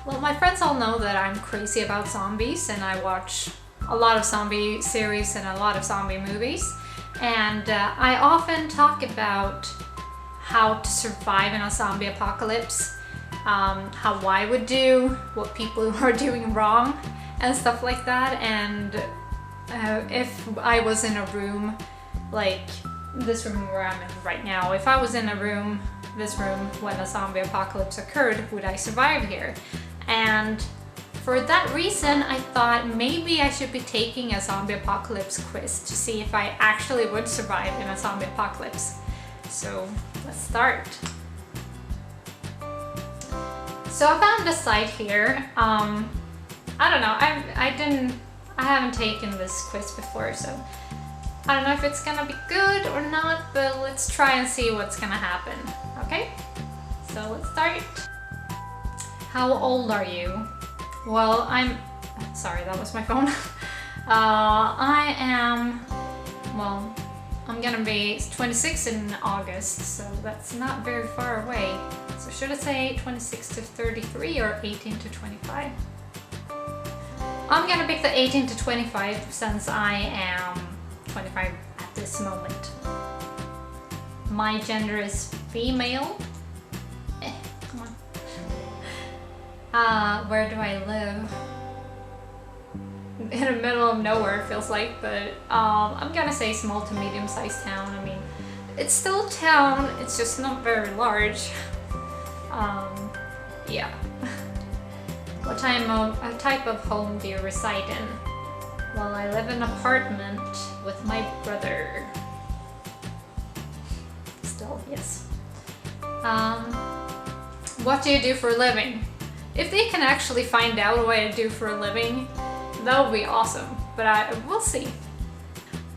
Well, my friends all know that I'm crazy about zombies and I watch a lot of zombie series and a lot of zombie movies. And I often talk about how to survive in a zombie apocalypse, how I would do, what people are doing wrong and stuff like that. And if I was in a room like this room where I'm in right now, if I was in this room when a zombie apocalypse occurred, would I survive here? And for that reason, I thought maybe I should be taking a zombie apocalypse quiz to see if I actually would survive in a zombie apocalypse. So let's start. So I found a site here. I don't know, I haven't taken this quiz before, so I don't know if it's gonna be good or not, but let's try and see what's gonna happen, okay? So let's start. How old are you? Well, sorry, that was my phone. I'm gonna be 26 in August, so that's not very far away. So should I say 26 to 33 or 18 to 25? I'm gonna pick the 18 to 25 since I am 25 at this moment. My gender is female. Come on. Where do I live? In the middle of nowhere, it feels like, but I'm gonna say small to medium-sized town. I mean, it's still a town, it's just not very large. Yeah. What type of home do you reside in? Well, I live in an apartment with my brother. Still, yes. What do you do for a living? If they can actually find out what I do for a living, that would be awesome, but we'll see.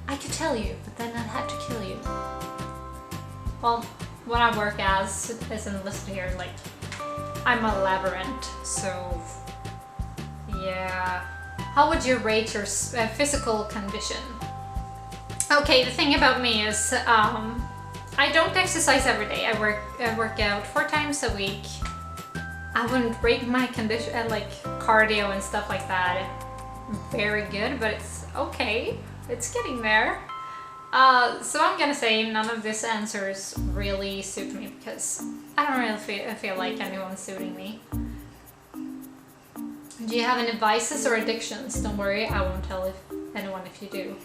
I could tell you, but then I'd have to kill you. Well, what I work as isn't listed here, like, I'm a labyrinth, so yeah. How would you rate your physical condition? Okay, the thing about me is, I don't exercise every day. I work out 4 times a week. I wouldn't rate my condition, like cardio and stuff like that, very good, but it's okay. It's getting there. So I'm gonna say none of these answers really suit me because I don't really feel like anyone's suiting me. Do you have any vices or addictions? Don't worry, I won't tell anyone if you do.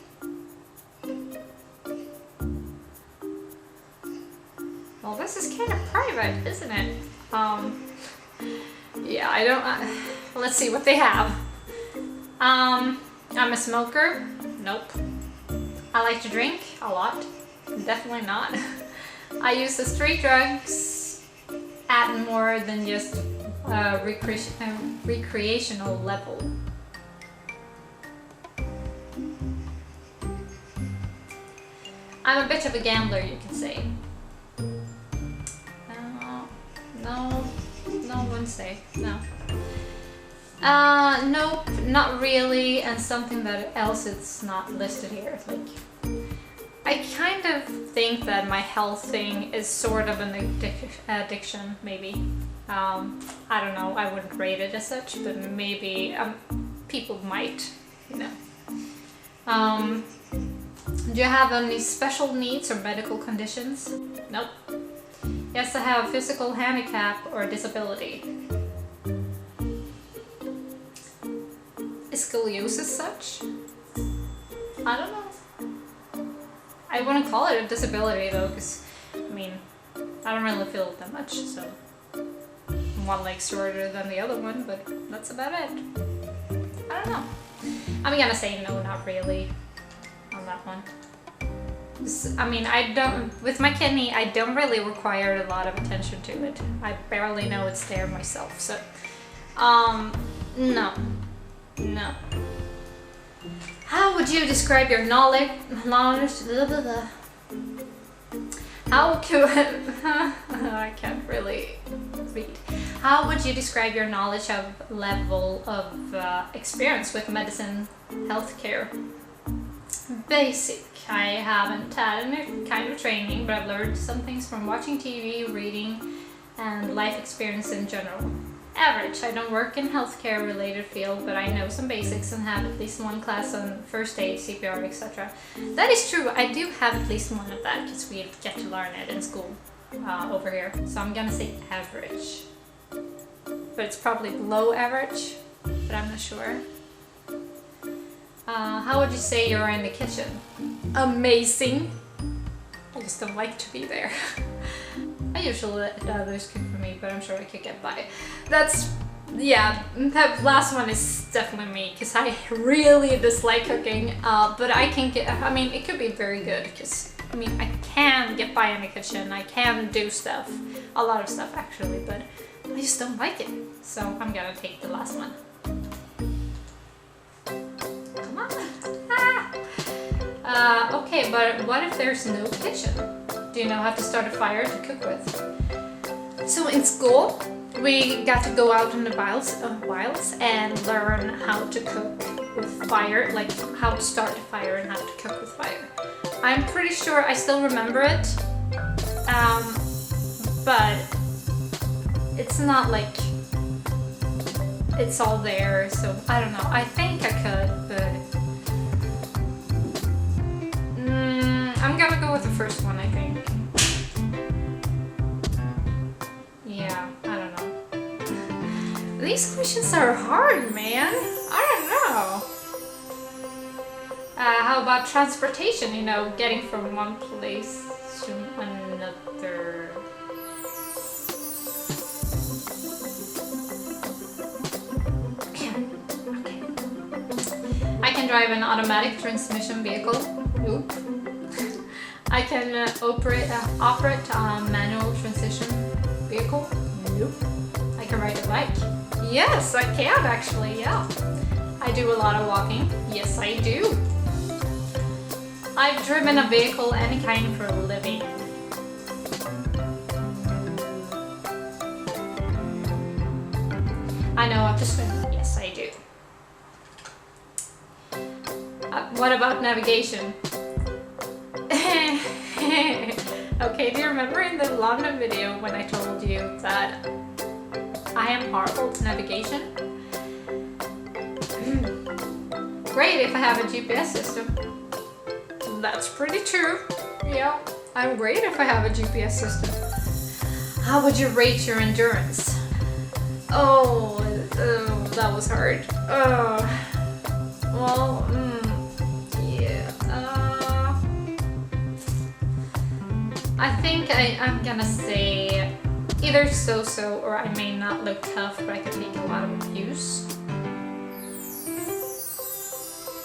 Well, this is kind of private, isn't it? Yeah, I don't... let's see what they have. I'm a smoker. Nope. I like to drink a lot. Definitely not. I use the street drugs at more than just recreational level. I'm a bit of a gambler, you can say. No one say no. Nope, not really, and something that else it's not listed here. Like, I kind of think that my health thing is sort of an addiction, maybe. I don't know, I wouldn't rate it as such, but maybe people might, you know. Do you have any special needs or medical conditions? Nope. Yes, I have a physical handicap or disability. Is scoliosis such? I don't know. I wouldn't call it a disability though, because, I mean, I don't really feel it that much, so one leg's shorter than the other one, but that's about it. I don't know. I'm gonna say no, not really, on that one. I mean, with my kidney, I don't really require a lot of attention to it. I barely know it's there myself, so, no. No. How would you describe your knowledge, blah, blah, blah. How could, I can't really read. How would you describe your knowledge of level of experience with medicine, healthcare? Basic. I haven't had any kind of training, but I've learned some things from watching TV, reading, and life experience in general. average. I don't work in healthcare related field, but I know some basics and have at least one class on first aid, CPR, etc. That is true. I do have at least one of that because we get to learn it in school over here. So I'm gonna say average, but it's probably below average, but I'm not sure. How would you say you're in the kitchen? Amazing. I just don't like to be there. I usually let others cook for me, but I'm sure I could get by. Yeah, that last one is definitely me, because I really dislike cooking, but I mean, it could be very good, because, I mean, I can get by in the kitchen, I can do stuff, a lot of stuff actually, but I just don't like it, so I'm gonna take the last one. Come on! Ah! Okay, but what if there's no kitchen? Do you know how to start a fire to cook with? So in school, we got to go out in the wilds and learn how to cook with fire, like how to start a fire and how to cook with fire. I'm pretty sure I still remember it, but it's not like it's all there, so I don't know. I think I could, but I'm gonna go with the first one, I think. Yeah, I don't know. These questions are hard, man. I don't know. How about transportation? You know, getting from one place to another. Okay. I can drive an automatic transmission vehicle. Oop. I can operate a manual transition vehicle. Nope. I can ride a bike. Yes, I can actually, yeah. I do a lot of walking. Yes, I do. I've driven a vehicle any kind for a living. I know how to swim. Yes, I do. What about navigation? Okay, do you remember in the London video when I told you that I am horrible to navigation? Great if I have a GPS system. That's pretty true. Yeah, I'm great if I have a GPS system. How would you rate your endurance? Oh, that was hard. Well, yeah. I think I'm gonna say either so-so or I may not look tough, but I can take a lot of abuse.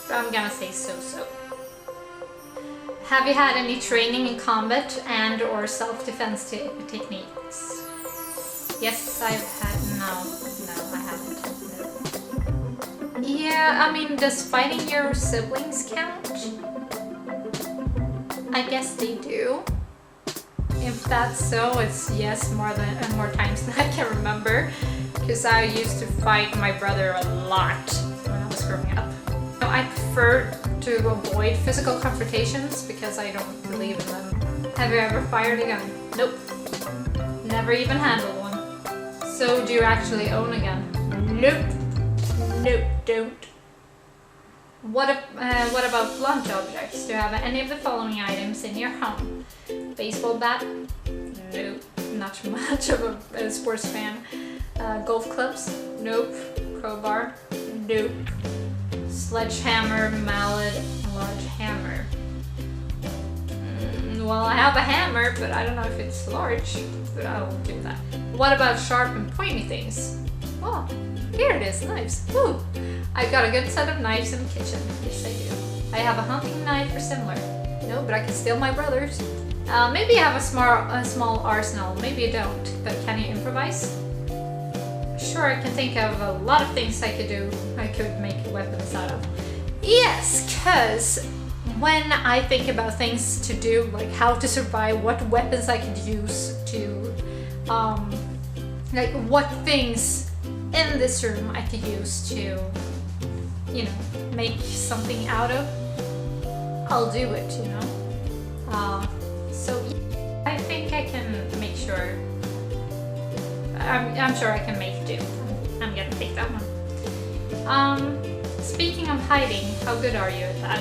But I'm gonna say so-so. Have you had any training in combat and or self-defense techniques? Yes, I've had. No, I haven't. No. Yeah, I mean, does fighting your siblings count? I guess they do. If that's so, it's yes, more times than I can remember, because I used to fight my brother a lot when I was growing up. I prefer to avoid physical confrontations because I don't believe in them. Have you ever fired a gun? Nope. Never even handled one. So do you actually own a gun? Nope. Nope, don't. What about blunt objects? Do you have any of the following items in your home? Baseball bat? Nope. Not much of a sports fan. Golf clubs? Nope. Crowbar? Nope. Sledgehammer, mallet, large hammer. Well, I have a hammer, but I don't know if it's large, but I will do that. What about sharp and pointy things? Oh, here it is, knives. Woo! I've got a good set of knives in the kitchen. Yes, I do. I have a hunting knife or similar. No, but I can steal my brother's. Maybe I have a small arsenal. Maybe you don't, but can you improvise? Sure, I can think of a lot of things I could do. I could make weapons out of. Yes, because when I think about things to do, like how to survive, what weapons I could use to, like what things in this room I could use to, you know, make something out of, I'll do it, you know. So I think I can make sure. I'm sure I can make do. Speaking of hiding, how good are you at that?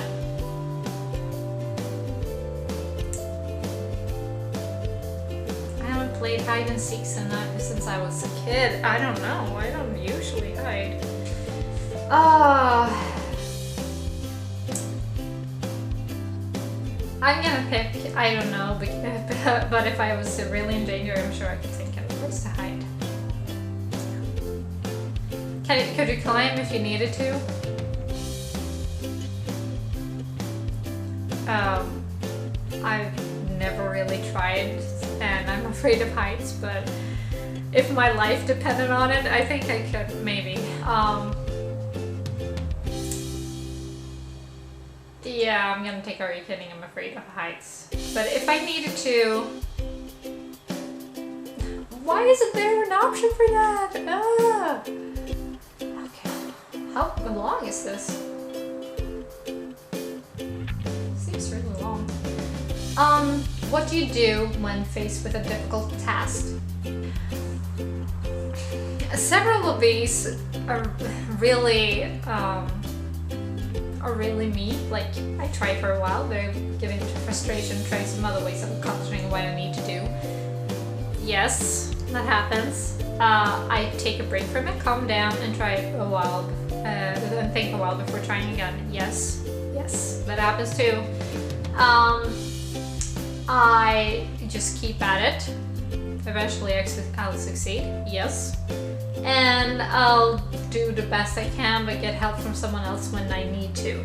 I haven't played hide and seek since I was a kid. I don't know. I don't usually hide. I'm gonna pick, I don't know, but if I was really in danger, I'm sure I could think of a place to hide. Could you climb if you needed to? I've never really tried, and I'm afraid of heights, but if my life depended on it, I think I could, maybe. Yeah, I'm gonna take Are You Kidding? I'm afraid of heights. But if I needed to... Why isn't there an option for that? Okay. How long is this? Seems really long. What do you do when faced with a difficult task? Several of these are really me. Like, I try for a while, but I give in to frustration, try some other ways of accomplishing what I need to do. Yes, that happens. I take a break from it, calm down, and try a while, and think a while before trying again. Yes, that happens too. I just keep at it. Eventually I'll succeed. Yes. And I'll do the best I can, but get help from someone else when I need to.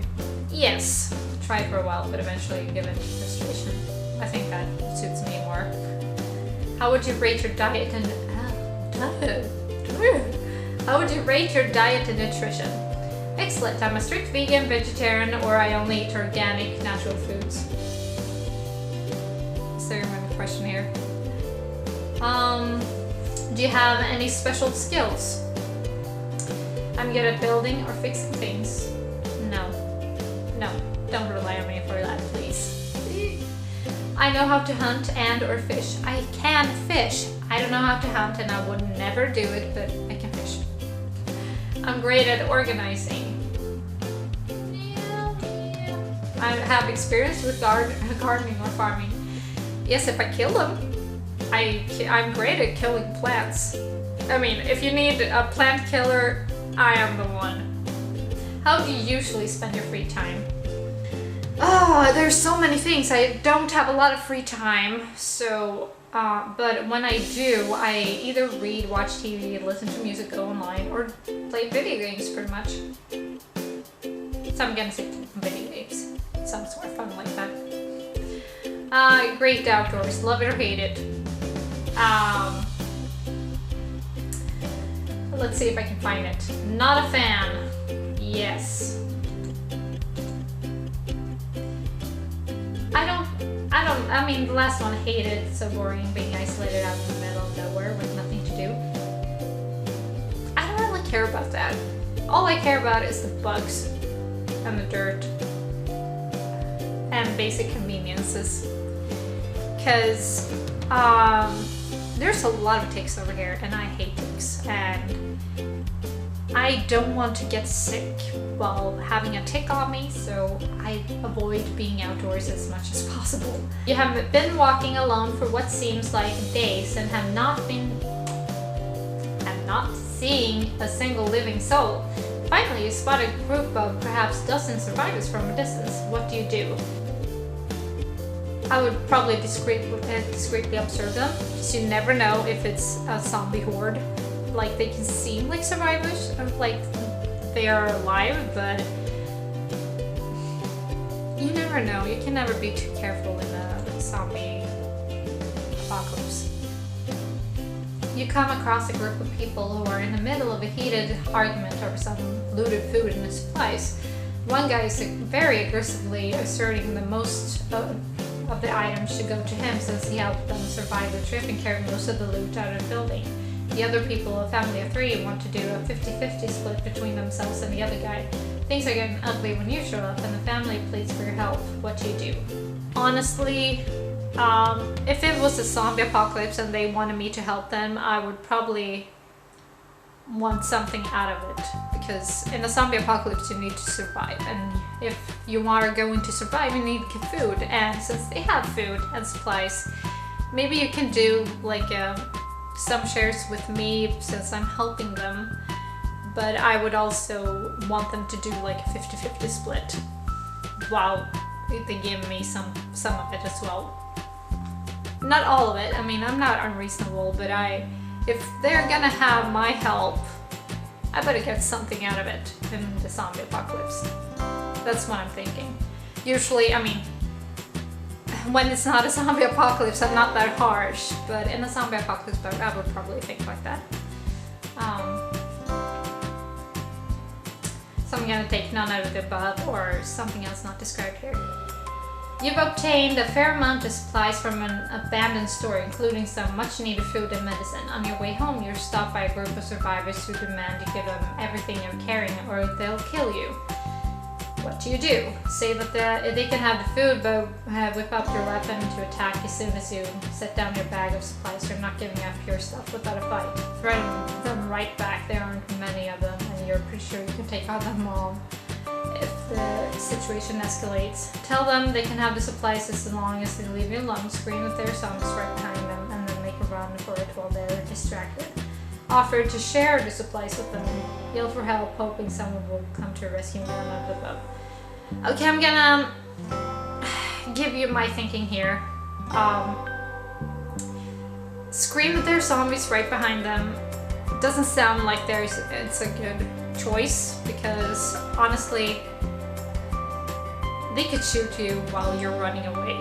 Yes. Try for a while, but eventually give in to frustration. I think that suits me more. How would you rate your diet and How would you rate your diet and nutrition? Excellent. I'm a strict vegan, vegetarian, or I only eat organic, natural foods. Is there another question here? Do you have any special skills? I'm good at building or fixing things. No, don't rely on me for that, please. I know how to hunt and or fish. I can fish. I don't know how to hunt and I would never do it, but I can fish. I'm great at organizing. Yeah. I have experience with gardening or farming. Yes, if I kill them. I'm great at killing plants. I mean, if you need a plant killer, I am the one. How do you usually spend your free time? There's so many things. I don't have a lot of free time, so, but when I do, I either read, watch TV, listen to music, go online, or play video games pretty much. So I'm gonna say video games. It sounds more fun like that. Great outdoors, love it or hate it. Let's see if I can find it. Not a fan. Yes. I mean, the last one I hated. It's so boring being isolated out in the middle of nowhere with nothing to do. I don't really care about that. All I care about is the bugs and the dirt and basic conveniences. Because, there's a lot of ticks over here, and I hate ticks, and I don't want to get sick while having a tick on me, so I avoid being outdoors as much as possible. You have been walking alone for what seems like days and have not seeing a single living soul. Finally, you spot a group of perhaps dozen survivors from a distance. What do you do? I would probably discreetly observe them, because you never know if it's a zombie horde. Like, they can seem like survivors, like they are alive, but you never know. You can never be too careful in a zombie apocalypse. You come across a group of people who are in the middle of a heated argument over some looted food and supplies. One guy is very aggressively asserting the most of the items should go to him since he helped them survive the trip and carried most of the loot out of the building. The other people, a family of 3, want to do a 50-50 split between themselves and the other guy. Things are getting ugly when you show up and the family pleads for your help. What do you do? Honestly, if it was a zombie apocalypse and they wanted me to help them, I would probably want something out of it, because in a zombie apocalypse you need to survive, and if you are going to survive you need food, and since they have food and supplies, maybe you can do like some shares with me since I'm helping them, but I would also want them to do like a 50-50 split while they give me some of it as well. Not all of it, I mean, I'm not unreasonable, but if they're gonna have my help, I better get something out of it in the zombie apocalypse. That's what I'm thinking. Usually, I mean, when it's not a zombie apocalypse, I'm not that harsh, but in a zombie apocalypse, I would probably think like that. So I'm gonna take none out of the above, or something else not described here. You've obtained a fair amount of supplies from an abandoned store, including some much needed food and medicine. On your way home, you're stopped by a group of survivors who demand you give them everything you're carrying or they'll kill you. What do you do? Say that they can have the food, but whip up your weapon to attack as soon as you set down your bag of supplies. You're not giving up your stuff without a fight. Threaten them right back. There aren't many of them, and you're pretty sure you can take on them all if the situation escalates. Tell them they can have the supplies as long as they leave you alone. Scream that there are zombies right behind them, and then make a run for it while they're distracted. Offer to share the supplies with them. Yell for help, hoping someone will come to rescue you out of the boat. Okay, I'm gonna give you my thinking here. Scream that there are zombies right behind them. It doesn't sound like it's a good choice, because honestly, they could shoot you while you're running away.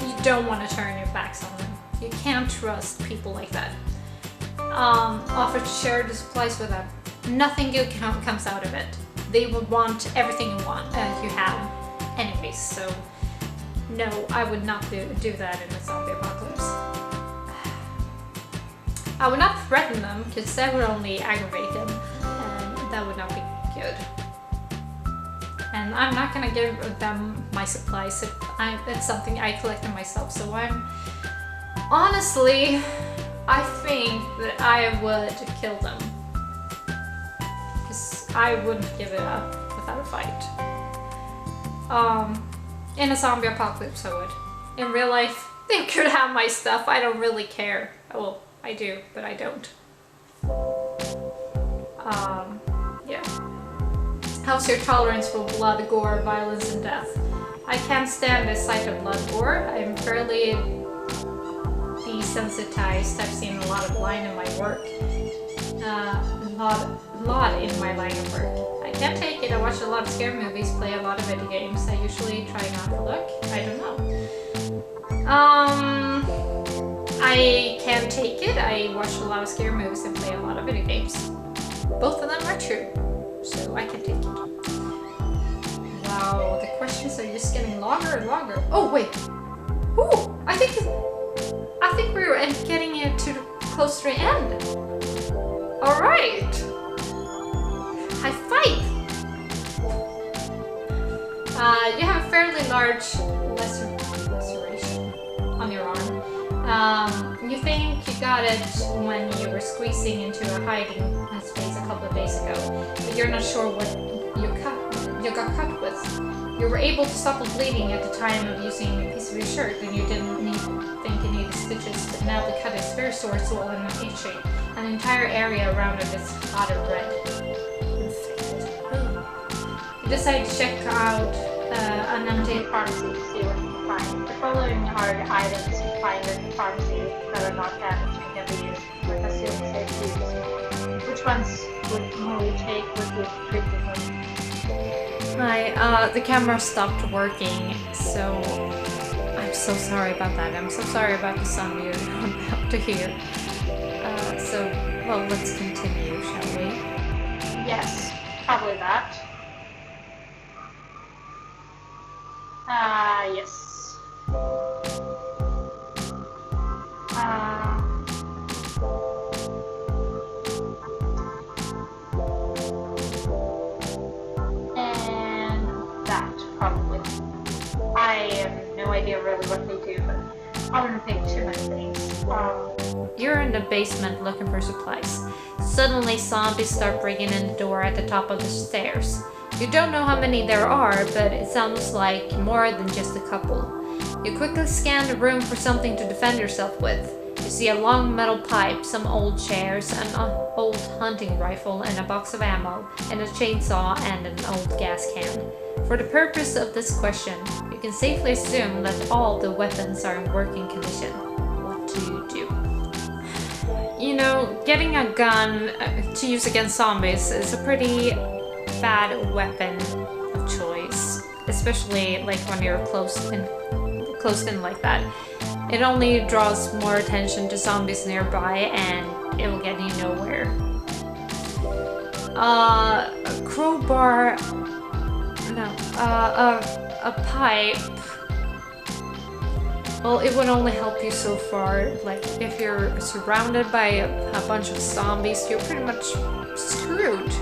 You don't want to turn your backs on them. You can't trust people like that. Offer to share the supplies with them. Nothing good comes out of it. They would want everything you have anyways, so no, I would not do that in a zombie apocalypse. I would not threaten them, because that would only aggravate them, and that would not be good. And I'm not gonna give them my supplies. It's something I collected myself, so honestly, I think that I would kill them. Because I wouldn't give it up without a fight. In a zombie apocalypse I would. In real life, they could have my stuff, I don't really care. Well, I do, but I don't. Yeah. How's your tolerance for blood, gore, violence, and death? I can't stand the sight of blood gore. I'm fairly desensitized. I've seen a lot of line in my work. Lot in my line of work. I can't take it. I watch a lot of scary movies, play a lot of video games. I usually try not to look. I don't know. I can't take it. I watch a lot of scary movies and play a lot of video games. Both of them are true, so I can take it. Wow, the questions are just getting longer and longer. Oh wait. Ooh, I think we're getting it to close to the end. All right. High five. You have a fairly large laceration on your arm. You think you got it when you were squeezing into a hiding space a couple of days ago, but you're not sure what you got cut with. You were able to stop the bleeding at the time of using a piece of your shirt, and you didn't think you needed stitches, but now the cut is very sore, swollen, and itchy. An entire area around it is hot and red. You decide to check out an empty pharmacy to see what you can find. The following are the items you find in the pharmacy that are not damaged and can be used for consumer safe use. Which ones will you take with you frequently? The camera stopped working, so I'm so sorry about that. I'm so sorry about the sound you're about to hear. Well, let's continue, shall we? Yes, probably that. Yes. And that, probably. I have no idea really what they do, but I wouldn't think too many things. You're in the basement looking for supplies. Suddenly, zombies start breaking in the door at the top of the stairs. You don't know how many there are, but it sounds like more than just a couple. You quickly scan the room for something to defend yourself with. You see a long metal pipe, some old chairs, an old hunting rifle, and a box of ammo, and a chainsaw and an old gas can. For the purpose of this question, you can safely assume that all the weapons are in working condition. What do you do? You know, getting a gun to use against zombies is a pretty bad weapon of choice, especially like when you're close in like that. It only draws more attention to zombies nearby and it will get you nowhere. A crowbar, no, a pipe, well, it would only help you so far. Like if you're surrounded by a bunch of zombies, you're pretty much screwed.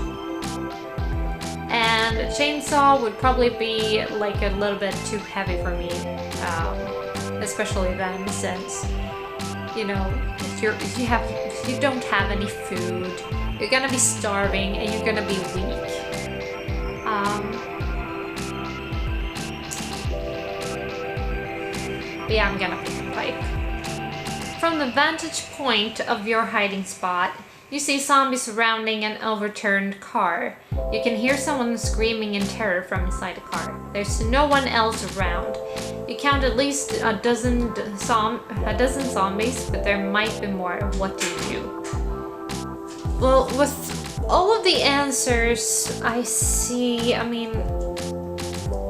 And a chainsaw would probably be like a little bit too heavy for me, especially then, since you know if you don't have any food, you're gonna be starving and you're gonna be weak. But yeah, I'm gonna pick a pipe. From the vantage point of your hiding spot, you see zombies surrounding an overturned car. You can hear someone screaming in terror from inside the car. There's no one else around. You count at least a dozen zombies, but there might be more. What do you do? Well, with all of the answers I see, I mean,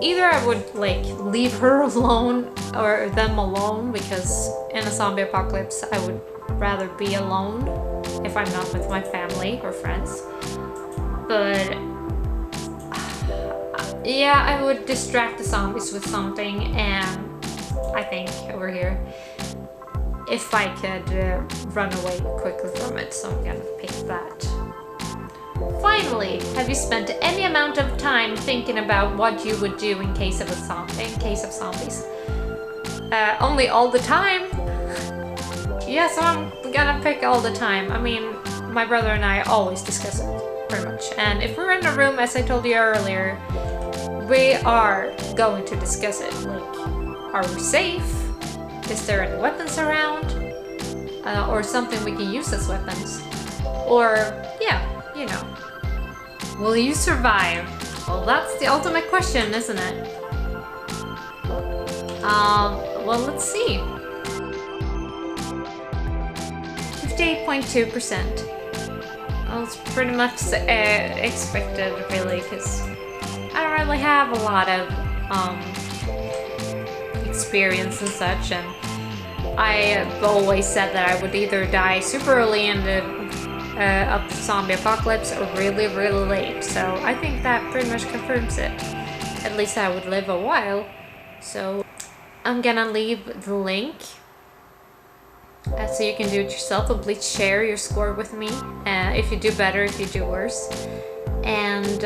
either I would like leave her alone or them alone, because in a zombie apocalypse I would rather be alone if I'm not with my family or friends. But yeah, I would distract the zombies with something, and I think over here, if I could run away quickly from it, so I'm gonna pick that. Finally, have you spent any amount of time thinking about what you would do in case of zombies? Only all the time? Yeah, so I'm gonna pick all the time. I mean, my brother and I always discuss it, pretty much. And if we're in a room, as I told you earlier, we are going to discuss it. Like, are we safe? Is there any weapons around? Or something we can use as weapons? Or, yeah, you know. Will you survive? Well, that's the ultimate question, isn't it? Well, let's see. 58.2%. Well, it's pretty much expected, really, because I don't really have a lot of experience and such, and I've always said that I would either die super early in the of the zombie apocalypse or really, really late. So I think that pretty much confirms it. At least I would live a while. So I'm gonna leave the link so you can do it yourself, and please share your score with me if you do better, if you do worse. And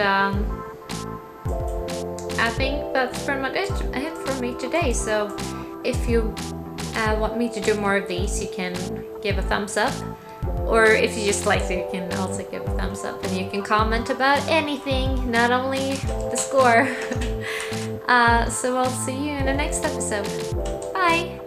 I think that's pretty much it for me today. So if you want me to do more of these, you can give a thumbs up, or if you just like it, you can also give a thumbs up, and you can comment about anything, not only the score. So I'll see you in the next episode. Bye!